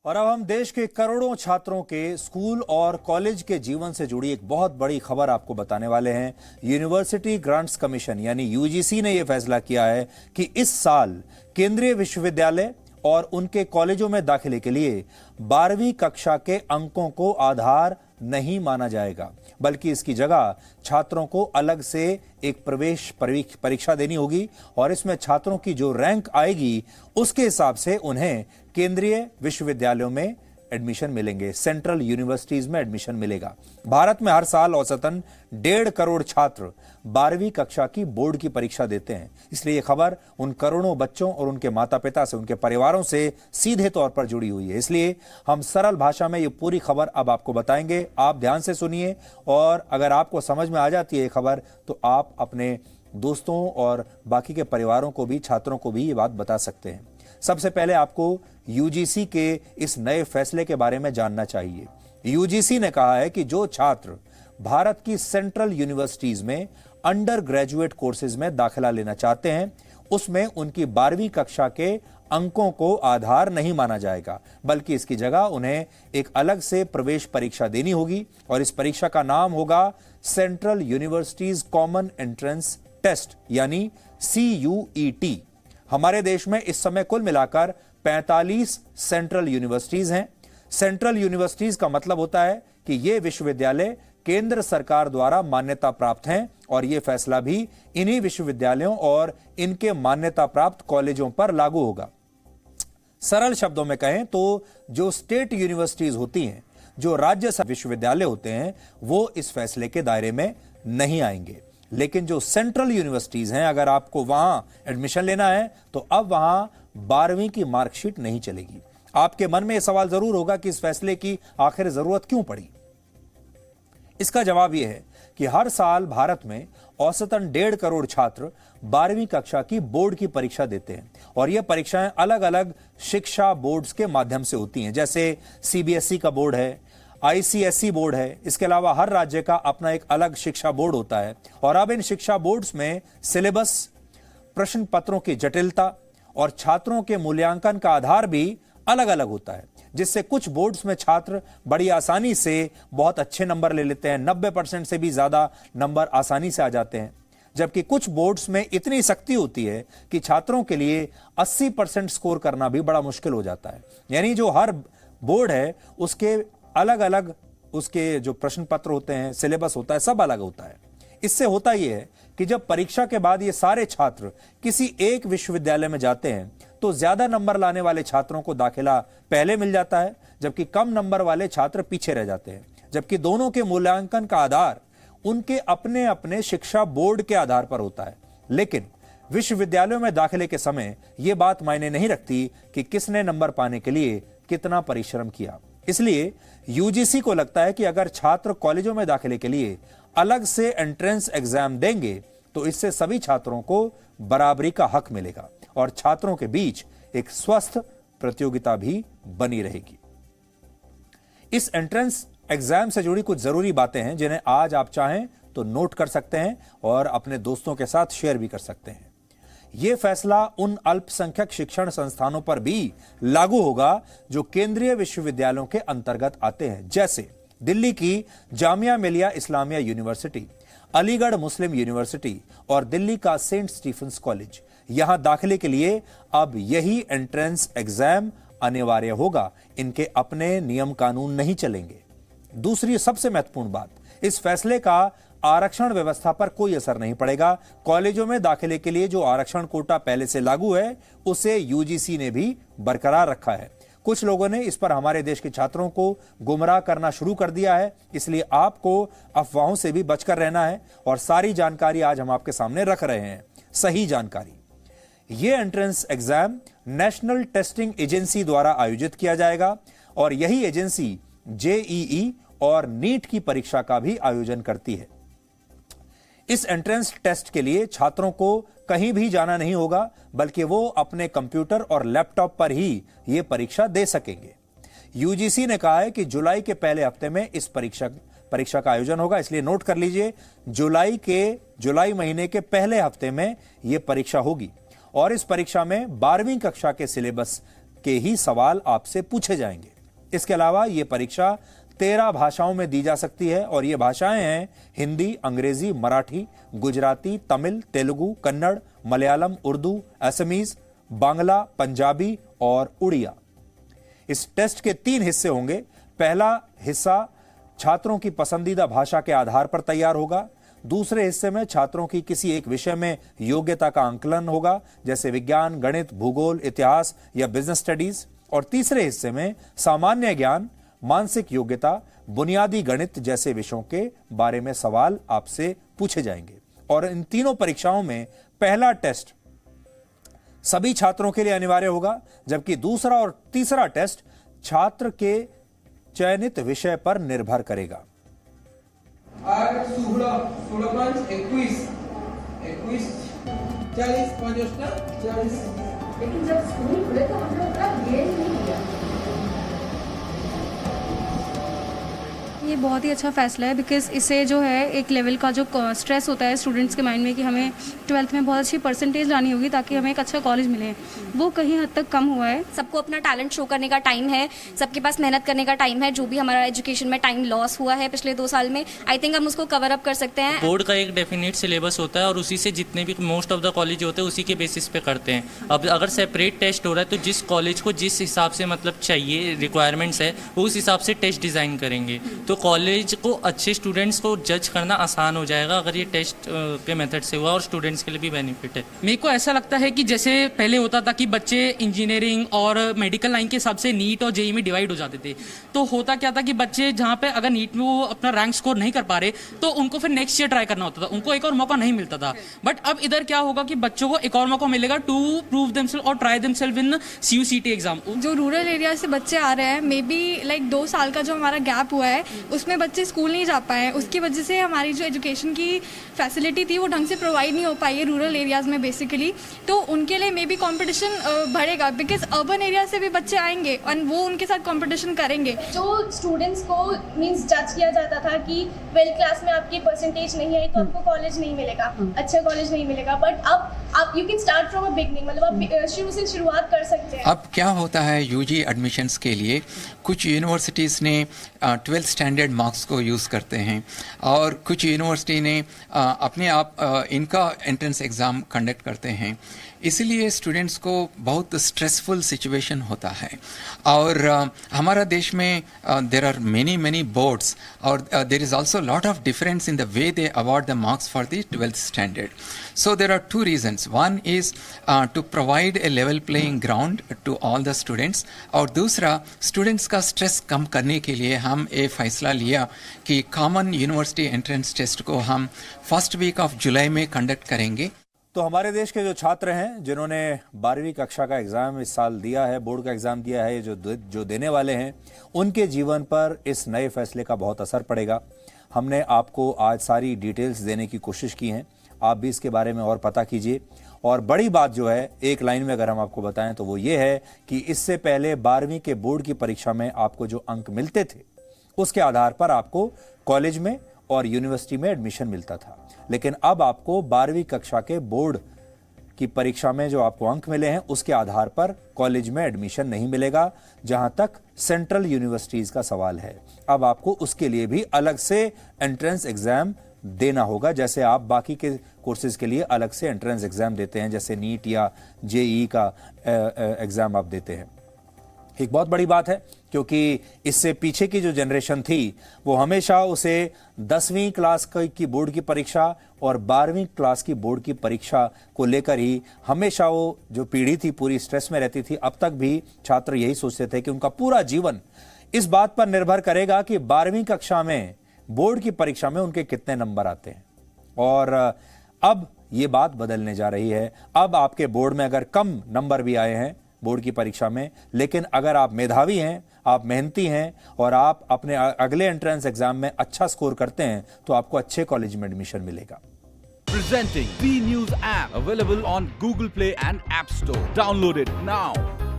और अब हम देश के करोड़ों छात्रों के स्कूल और कॉलेज के जीवन से जुड़ी एक बहुत बड़ी खबर आपको बताने वाले हैं। यूनिवर्सिटी ग्रांट्स कमीशन यानी यूजीसी ने यह फैसला किया है कि इस साल केंद्रीय विश्वविद्यालय और उनके कॉलेजों में दाखिले के लिए 12वीं कक्षा के अंकों को आधार नहीं माना जाएगा, बल्कि इसकी जगह छात्रों को अलग से एक प्रवेश परीक्षा देनी होगी और इसमें छात्रों की जो रैंक आएगी उसके हिसाब से उन्हें केंद्रीय विश्वविद्यालयों में एडमिशन मिलेंगे, सेंट्रल यूनिवर्सिटीज में एडमिशन मिलेगा। भारत में हर साल औसतन 1.5 करोड़ छात्र 12वीं कक्षा की बोर्ड की परीक्षा देते हैं। इसलिए यह खबर उन करोड़ों बच्चों और उनके माता पिता से, उनके परिवारों से सीधे तौर पर जुड़ी हुई है। इसलिए हम सरल भाषा में ये पूरी खबर अब आपको बताएंगे। आप ध्यान से सुनिए और अगर आपको समझ में आ जाती है ये खबर तो आप अपने दोस्तों और बाकी के परिवारों को भी, छात्रों को भी ये बात बता सकते हैं। सबसे पहले आपको यूजीसी के इस नए फैसले के बारे में जानना चाहिए। यूजीसी ने कहा है कि जो छात्र भारत की सेंट्रल यूनिवर्सिटीज में अंडर ग्रेजुएट कोर्सेज में दाखिला लेना चाहते हैं, उसमें उनकी 12वीं कक्षा के अंकों को आधार नहीं माना जाएगा, बल्कि इसकी जगह उन्हें एक अलग से प्रवेश परीक्षा देनी होगी और इस परीक्षा का नाम होगा central universities common entrance test यानी CUET। हमारे देश में इस समय कुल मिलाकर 45 सेंट्रल यूनिवर्सिटीज हैं। सेंट्रल यूनिवर्सिटीज का मतलब होता है कि ये विश्वविद्यालय केंद्र सरकार द्वारा मान्यता प्राप्त हैं और यह फैसला भी इन्हीं विश्वविद्यालयों और इनके मान्यता प्राप्त कॉलेजों पर लागू होगा। सरल शब्दों में कहें तो जो स्टेट यूनिवर्सिटीज होती हैं, जो राज्य विश्वविद्यालय होते हैं, वो इस फैसले के दायरे में नहीं आएंगे। लेकिन जो सेंट्रल यूनिवर्सिटीज हैं, अगर आपको वहां एडमिशन लेना है तो अब वहां 12वीं की मार्कशीट नहीं चलेगी। आपके मन में यह सवाल जरूर होगा कि इस फैसले की आखिर जरूरत क्यों पड़ी। इसका जवाब यह है कि हर साल भारत में औसतन 1.5 करोड़ छात्र 12वीं कक्षा की बोर्ड की परीक्षा देते हैं और यह परीक्षाएं अलग अलग शिक्षा बोर्ड्स के माध्यम से होती हैं। जैसे CBSE का बोर्ड है, ICSE बोर्ड है। इसके अलावा हर राज्य का अपना एक अलग शिक्षा बोर्ड होता है और अब इन शिक्षा बोर्ड्स में सिलेबस, प्रश्न पत्रों की जटिलता और छात्रों के मूल्यांकन का आधार भी अलग अलग होता है, जिससे कुछ बोर्ड्स में छात्र बड़ी आसानी से बहुत अच्छे नंबर ले लेते हैं, 90% से भी ज्यादा नंबर आसानी से आ जाते हैं, जबकि कुछ बोर्ड्स में इतनी सख्ती होती है कि छात्रों के लिए 80% स्कोर करना भी बड़ा मुश्किल हो जाता है। यानी जो हर बोर्ड है उसके अलग अलग उसके जो प्रश्न पत्र होते हैं, सिलेबस होता है, सब अलग होता है। इससे होता यह है कि जब परीक्षा के बाद ये सारे छात्र किसी एक विश्वविद्यालय में जाते हैं तो ज्यादा नंबर लाने वाले छात्रों को दाखिला पहले मिल जाता है, जबकि कम नंबर वाले छात्र पीछे रह जाते हैं। जबकि दोनों के मूल्यांकन का आधार उनके अपने अपने शिक्षा बोर्ड के आधार पर होता है। लेकिन विश्वविद्यालयों में दाखिले के समय यह बात मायने नहीं रखती कि किसने नंबर पाने के लिए कितना परिश्रम किया। इसलिए यूजीसी को लगता है कि अगर छात्र कॉलेजों में दाखिले के लिए अलग से एंट्रेंस एग्जाम देंगे तो इससे सभी छात्रों को बराबरी का हक मिलेगा और छात्रों के बीच एक स्वस्थ प्रतियोगिता भी बनी रहेगी। इस एंट्रेंस एग्जाम से जुड़ी कुछ जरूरी बातें हैं जिन्हें आज आप चाहें तो नोट कर सकते हैं और अपने दोस्तों के साथ शेयर भी कर सकते हैं। यह फैसला उन अल्पसंख्यक शिक्षण संस्थानों पर भी लागू होगा जो केंद्रीय विश्वविद्यालयों के अंतर्गत आते हैं, जैसे दिल्ली की जामिया मिलिया इस्लामिया यूनिवर्सिटी, अलीगढ़ मुस्लिम यूनिवर्सिटी और दिल्ली का सेंट स्टीफेंस कॉलेज। यहां दाखिले के लिए अब यही एंट्रेंस एग्जाम अनिवार्य होगा, इनके अपने नियम कानून नहीं चलेंगे। दूसरी सबसे महत्वपूर्ण बात, इस फैसले का आरक्षण व्यवस्था पर कोई असर नहीं पड़ेगा। कॉलेजों में दाखिले के लिए जो आरक्षण कोटा पहले से लागू है उसे यूजीसी ने भी बरकरार रखा है। कुछ लोगों ने इस पर हमारे देश के छात्रों को गुमराह करना शुरू कर दिया है, इसलिए आपको अफवाहों से भी बचकर रहना है और सारी जानकारी आज हम आपके सामने रख रहे हैं, सही जानकारी। यह entrance exam national testing agency द्वारा आयोजित किया जाएगा और यही एजेंसी JEE और नीट की परीक्षा का भी आयोजन करती है। इस एंट्रेंस टेस्ट के लिए छात्रों को कहीं भी जाना नहीं होगा, बल्कि वो अपने कंप्यूटर और लैपटॉप पर ही यह परीक्षा दे सकेंगे। यूजीसी ने कहा है कि जुलाई के पहले हफ्ते में इस परीक्षा का आयोजन होगा, इसलिए नोट कर लीजिए जुलाई महीने के पहले हफ्ते में यह परीक्षा होगी और इस परीक्षा में 12वीं कक्षा के सिलेबस के ही सवाल आपसे पूछे जाएंगे। इसके अलावा ये परीक्षा 13 भाषाओं में दी जा सकती है और ये भाषाएं हैं हिंदी, अंग्रेजी, मराठी, गुजराती, तमिल, तेलुगु, कन्नड़, मलयालम, उर्दू, असमीज, बांग्ला, पंजाबी और उड़िया। इस टेस्ट के 3 हिस्से होंगे। पहला हिस्सा छात्रों की पसंदीदा भाषा के आधार पर तैयार होगा। दूसरे हिस्से में छात्रों की किसी एक विषय में योग्यता का आंकलन होगा, जैसे विज्ञान, गणित, भूगोल, इतिहास या बिजनेस स्टडीज। और तीसरे हिस्से में सामान्य ज्ञान, मानसिक योग्यता, बुनियादी गणित जैसे विषयों के बारे में सवाल आपसे पूछे जाएंगे। और इन तीनों परीक्षाओं में पहला टेस्ट सभी छात्रों के लिए अनिवार्य होगा, जबकि दूसरा और तीसरा टेस्ट छात्र के चयनित विषय पर निर्भर करेगा। 40 लेकिन जब स्कूल खुले तो हम लोग का ये नहीं किया। ये बहुत ही अच्छा फैसला है बिकॉज इससे जो है एक लेवल का जो स्ट्रेस होता है स्टूडेंट्स के माइंड में कि हमें 12th में बहुत अच्छी परसेंटेज लानी होगी ताकि हमें एक अच्छा कॉलेज मिले, वो कहीं हद तक कम हुआ है। सबको अपना टैलेंट शो करने का टाइम है, सबके पास मेहनत करने का टाइम है। जो भी हमारा एजुकेशन में टाइम लॉस हुआ है पिछले 2 साल में, आई थिंक हम उसको कवर अप कर सकते हैं। बोर्ड का एक डेफिनेट सिलेबस होता है और उसी से जितने भी मोस्ट ऑफ द कॉलेज होते हैं उसी के बेसिस पे करते हैं। अब अगर सेपरेट टेस्ट हो रहा है तो जिस कॉलेज को जिस हिसाब से मतलब चाहिए रिक्वायरमेंट्स है वो उस हिसाब से टेस्ट डिज़ाइन करेंगे, तो कॉलेज को अच्छे स्टूडेंट्स को जज करना आसान हो जाएगा अगर ये टेस्ट के मेथड से हुआ, और स्टूडेंट्स के लिए भी बेनिफिट है। मेरे को ऐसा लगता है कि जैसे पहले होता था कि बच्चे इंजीनियरिंग और मेडिकल लाइन के हिसाब से नीट और जेईई में डिवाइड हो जाते थे, तो होता क्या था कि बच्चे जहाँ पे अगर नीट में वो अपना रैंक स्कोर नहीं कर पा रहे तो उनको फिर नेक्स्ट ईयर ट्राई करना होता था, उनको एक और मौका नहीं मिलता था। बट अब इधर क्या होगा कि बच्चों को एक और मौका मिलेगा टू प्रूव देमसेल्फ और try themselves in CUCT exam. जो रूरल एरिया से बच्चे आ रहे हैं, मे बी लाइक 2 साल का जो हमारा गैप हुआ है उसमें बच्चे स्कूल नहीं जा पाए, उसकी वजह से हमारी जो एजुकेशन की फैसिलिटी थी वो ढंग से प्रोवाइड नहीं हो पाई है रूरल एरियाज़ में बेसिकली। तो उनके लिए मे बी कंपटीशन बढ़ेगा बिकॉज अर्बन एरिया से भी बच्चे आएंगे और वो उनके साथ कंपटीशन करेंगे। जो स्टूडेंट्स को मींस जज किया जाता था कि 12th क्लास में आपकी परसेंटेज नहीं आई तो आपको कॉलेज नहीं मिलेगा, अच्छा कॉलेज नहीं मिलेगा, बट अब आप you can start from a beginning, मतलब आप शुरू से शुरुआत कर सकते हैं। अब क्या होता है UG एडमिशन्स के लिए कुछ यूनिवर्सिटीज़ ने 12th स्टैंडर्ड मार्क्स को यूज़ करते हैं और कुछ यूनिवर्सिटी ने अपने आप इनका एंट्रेंस एग्ज़ाम कंडक्ट करते हैं, इसलिए स्टूडेंट्स को बहुत स्ट्रेसफुल सिचुएशन होता है। और हमारा देश में देर आर मेनी बोर्ड्स और there is also lot of difference in the way they award the marks for the 12th standard. So there are 2 reasons. One is to provide a level playing ground to all the students, और दूसरा students का stress कम करने के लिए हम ये फैसला लिया कि कॉमन यूनिवर्सिटी एंट्रेंस टेस्ट को हम फर्स्ट वीक ऑफ जुलाई में कंडक्ट करेंगे। तो हमारे देश के जो छात्र हैं जिन्होंने 12वीं कक्षा का एग्जाम इस साल दिया है, बोर्ड का एग्जाम दिया है, जो देने वाले हैं, उनके जीवन पर इस नए फैसले का बहुत असर पड़ेगा। हमने आपको आज सारी डिटेल्स देने की कोशिश की हैं, आप भी इसके बारे में और पता कीजिए। और बड़ी बात जो है, एक लाइन में अगर हम आपको बताएं तो वो ये है कि इससे पहले 12वीं के बोर्ड की परीक्षा में आपको जो अंक मिलते थे उसके आधार पर आपको कॉलेज में और यूनिवर्सिटी में एडमिशन मिलता था, लेकिन अब आपको 12वीं कक्षा के बोर्ड की परीक्षा में जो आपको अंक मिले हैं उसके आधार पर कॉलेज में एडमिशन नहीं मिलेगा, जहां तक सेंट्रल यूनिवर्सिटीज का सवाल है। अब आपको उसके लिए भी अलग से एंट्रेंस एग्जाम देना होगा, जैसे आप बाकी के कोर्सेज के लिए अलग से एंट्रेंस एग्जाम देते हैं, जैसे नीट या जेईई का एग्जाम आप देते हैं। एक बहुत बड़ी बात है क्योंकि इससे पीछे की जो जनरेशन थी वो हमेशा उसे 10वीं क्लास की बोर्ड की परीक्षा और 12वीं क्लास की बोर्ड की परीक्षा को लेकर ही हमेशा वो जो पीढ़ी थी पूरी स्ट्रेस में रहती थी। अब तक भी छात्र यही सोचते थे कि उनका पूरा जीवन इस बात पर निर्भर करेगा कि 12वीं कक्षा में बोर्ड की परीक्षा में उनके कितने नंबर आते हैं। और अब ये बात बदलने जा रही है। अब आपके बोर्ड में अगर कम नंबर भी आए हैं बोर्ड की परीक्षा में, लेकिन अगर आप मेधावी हैं, आप मेहनती हैं और आप अपने अगले एंट्रेंस एग्जाम में अच्छा स्कोर करते हैं तो आपको अच्छे कॉलेज में एडमिशन मिलेगा। Presenting B News app, available on Google Play and App Store. Download it now.